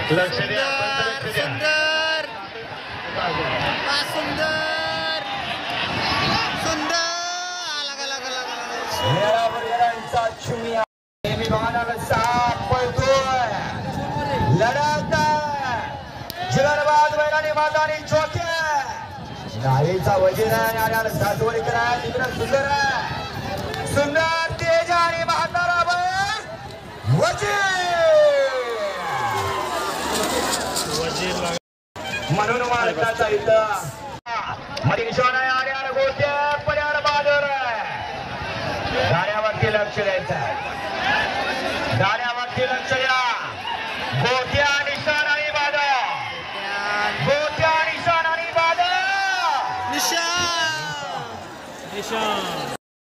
लक्ष द्या सुंदर सुंदर सुंदर नेहमी भावनाला साप पळतोय लढत जिगरबाज बैलाने मातानी चोक्या नाहीचा वजीर आहे आणि सातवडीकर आहे तिकडे सुंदर आहे सुंदर तेज आणि म्हातारा बैल वजीर म्हणून मालकाचा इथं मरीशोना आड्याला गोट्या पर्याड बाजूर गाड्यावरती लक्ष द्यायचं गाड्यावरती लक्ष द्या गोट्या निशाण आणि बाजा गोट्या निशाण आणि बाजा निशाण